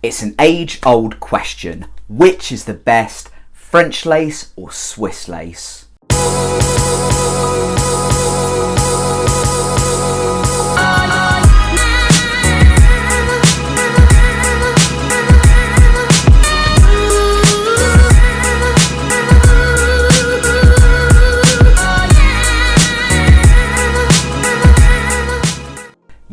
It's an age-old question. Which is the best, French lace or Swiss lace?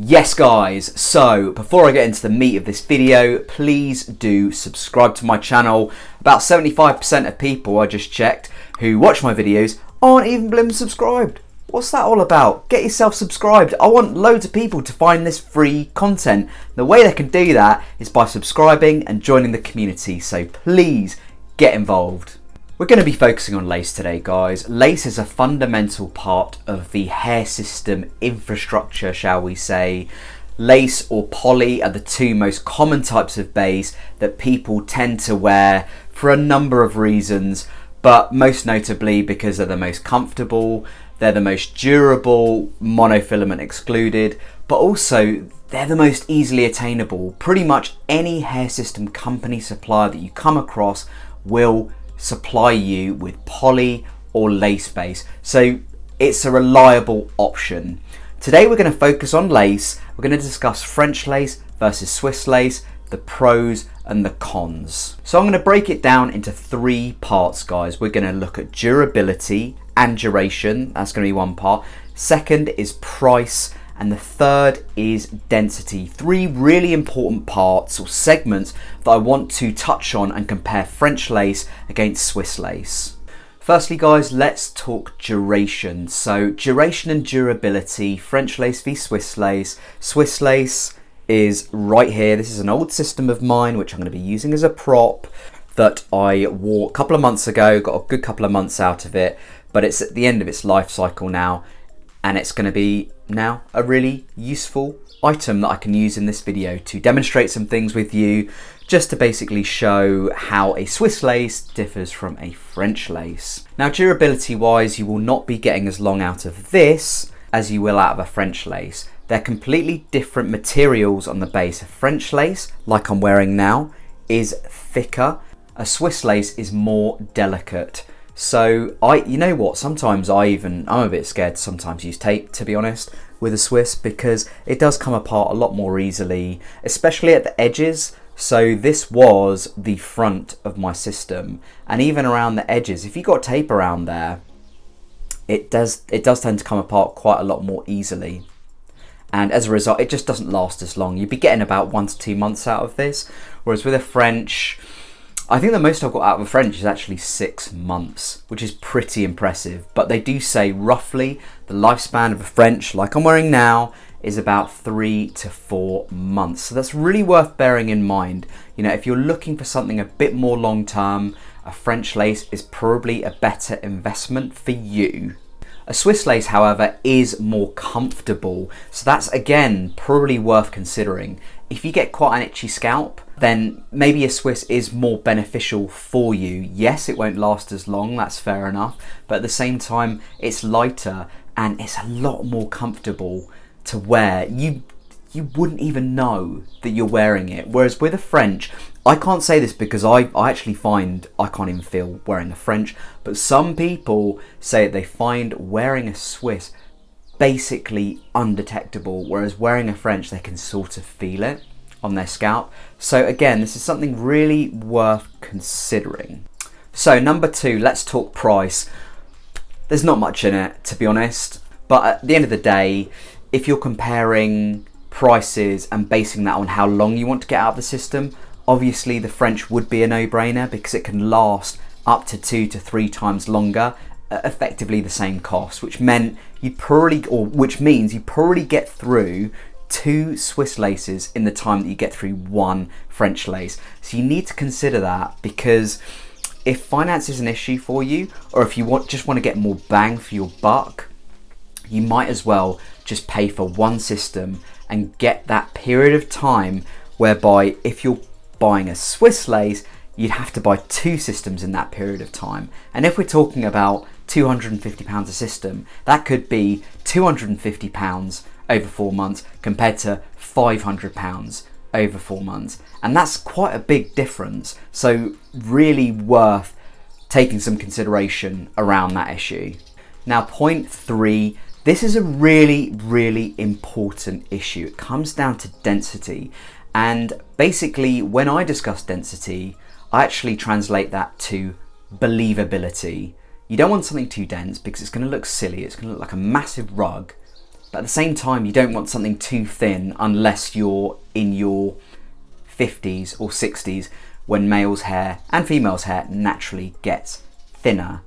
Yes guys, so before I get into the meat of this video, please do subscribe to my channel. About 75% of people I just checked who watch my videos aren't even blim subscribed. What's that all about? Get yourself subscribed. I want loads of people to find this free content. The way they can do that is by subscribing and joining the community, so please get involved. We're going to be focusing on lace today, guys. Lace is a fundamental part of the hair system infrastructure, shall we say. Lace or poly are the two most common types of base that people tend to wear for a number of reasons, but most notably because they're the most comfortable, they're the most durable, monofilament excluded, but also they're the most easily attainable. Pretty much any hair system company supplier that you come across will supply you with poly or lace base, so it's a reliable option. Today we're going to focus on lace. We're going to discuss French lace versus Swiss lace, the pros and the cons. So I'm going to break it down into three parts, guys. We're going to look at durability and duration. That's going to be one part. Second is price, and the third is density. Three really important parts or segments that I want to touch on and compare French lace against Swiss lace. Firstly, guys, let's talk duration. So duration and durability, French lace v Swiss lace. Swiss lace is right here. This is an old system of mine, which I'm going to be using as a prop, that I wore a couple of months ago, got a good couple of months out of it, but it's at the end of its life cycle now, and it's going to be now a really useful item that I can use in this video to demonstrate some things with you, just to basically show how a Swiss lace differs from a French lace. Now, durability wise, you will not be getting as long out of this as you will out of a French lace. They're completely different materials on the base. A French lace, like I'm wearing now, is thicker. A Swiss lace is more delicate. So you know what, sometimes I'm a bit scared to sometimes use tape, to be honest, with a Swiss, because it does come apart a lot more easily, especially at the edges. So this was the front of my system, and even around the edges, if you got tape around there, it does tend to come apart quite a lot more easily. And as a result, it just doesn't last as long. You'd be getting about 1 to 2 months out of this, whereas with a French, I think the most I've got out of a French is actually 6 months, which is pretty impressive. But they do say roughly the lifespan of a French, like I'm wearing now, is about 3 to 4 months. So that's really worth bearing in mind. You know, if you're looking for something a bit more long term, a French lace is probably a better investment for you. A Swiss lace, however, is more comfortable. So that's, again, probably worth considering. If you get quite an itchy scalp, then maybe a Swiss is more beneficial for you. Yes, it won't last as long, that's fair enough, but at the same time, it's lighter and it's a lot more comfortable to wear. You wouldn't even know that you're wearing it. Whereas with a French, I can't say this because I actually find I can't even feel wearing a French, but some people say they find wearing a Swiss basically undetectable, whereas wearing a French, they can sort of feel it on their scalp. So again, this is something really worth considering. So number 2, let's talk price. There's not much in it, to be honest, but at the end of the day, if you're comparing prices and basing that on how long you want to get out of the system, obviously the French would be a no-brainer because it can last up to 2 to 3 times longer at effectively the same cost, which means you probably get through 2 Swiss laces in the time that you get through 1 French lace. So you need to consider that, because if finance is an issue for you, or if you just want to get more bang for your buck, you might as well just pay for 1 system and get that period of time whereby if you're buying a Swiss lace, you'd have to buy 2 systems in that period of time. And if we're talking about £250 a system, that could be £250 over 4 months compared to £500 over 4 months. And that's quite a big difference. So really worth taking some consideration around that issue. Now, point 3, this is a really, really important issue. It comes down to density. And basically, when I discuss density, I actually translate that to believability. You don't want something too dense because it's going to look silly. It's going to look like a massive rug. But at the same time, you don't want something too thin unless you're in your 50s or 60s, when male's hair and female's hair naturally gets thinner.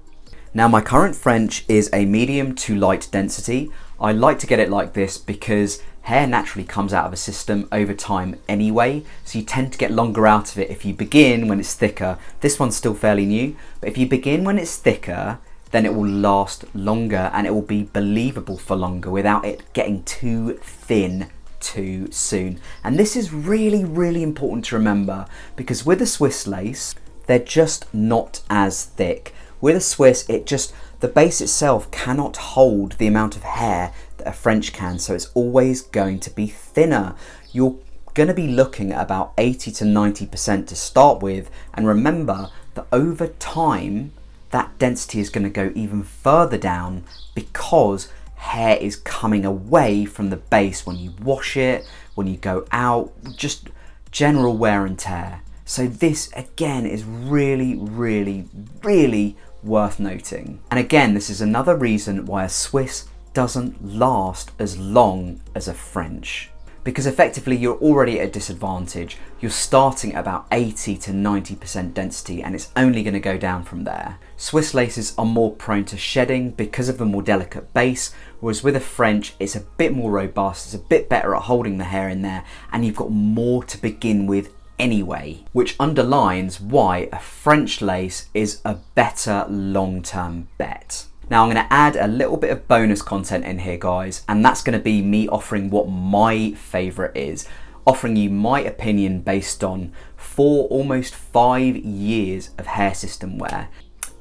Now, my current French is a medium to light density. I like to get it like this because hair naturally comes out of a system over time anyway, so you tend to get longer out of it if you begin when it's thicker. This one's still fairly new, but if you begin when it's thicker, then it will last longer and it will be believable for longer without it getting too thin too soon. And this is really, really important to remember, because with a Swiss lace, they're just not as thick. With a Swiss, the base itself cannot hold the amount of hair that a French can, so it's always going to be thinner. You're going to be looking at about 80 to 90% to start with, and remember that over time, that density is going to go even further down because hair is coming away from the base when you wash it, when you go out, just general wear and tear. So this again is really, really, really worth noting. And again, this is another reason why a Swiss doesn't last as long as a French, because effectively you're already at a disadvantage. You're starting at about 80 to 90% density and it's only going to go down from there. Swiss laces are more prone to shedding because of the more delicate base, whereas with a French it's a bit more robust, it's a bit better at holding the hair in there, and you've got more to begin with anyway, which underlines why a French lace is a better long-term bet. Now I'm going to add a little bit of bonus content in here, guys, and that's going to be me offering what my favourite is, offering you my opinion based on 4, almost 5 years of hair system wear.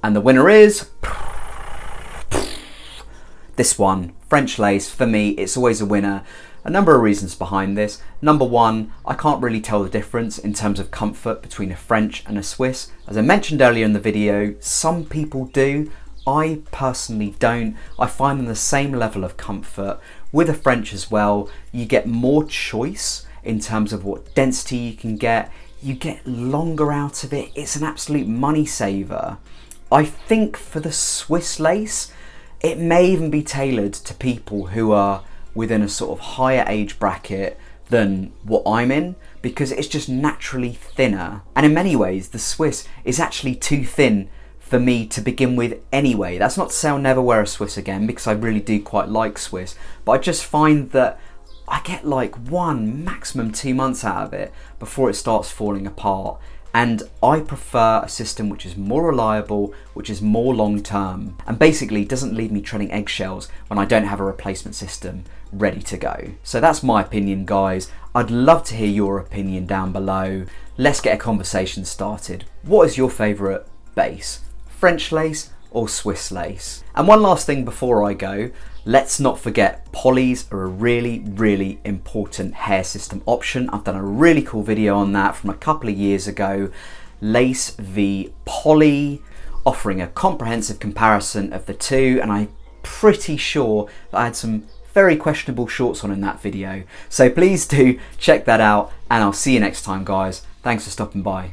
And the winner is this one, French lace. For me, it's always a winner. A number of reasons behind this. Number one, I can't really tell the difference in terms of comfort between a French and a Swiss. As I mentioned earlier in the video, some people do. I personally don't. I find them the same level of comfort. With a French as well, you get more choice in terms of what density you can get. You get longer out of it. It's an absolute money saver. I think for the Swiss lace, it may even be tailored to people who are within a sort of higher age bracket than what I'm in, because it's just naturally thinner. And in many ways, the Swiss is actually too thin for me to begin with anyway. That's not to say I'll never wear a Swiss again, because I really do quite like Swiss, but I just find that I get like 1, maximum 2 months out of it before it starts falling apart. And I prefer a system which is more reliable, which is more long-term, and basically doesn't leave me treading eggshells when I don't have a replacement system ready to go. So that's my opinion, guys. I'd love to hear your opinion down below. Let's get a conversation started. What is your favourite base? French lace or Swiss lace? And one last thing before I go, let's not forget polys are a really, really important hair system option. I've done a really cool video on that from a couple of years ago. Lace v poly, offering a comprehensive comparison of the two, and I'm pretty sure that I had some very questionable shorts on in that video. So please do check that out, and I'll see you next time, guys. Thanks for stopping by.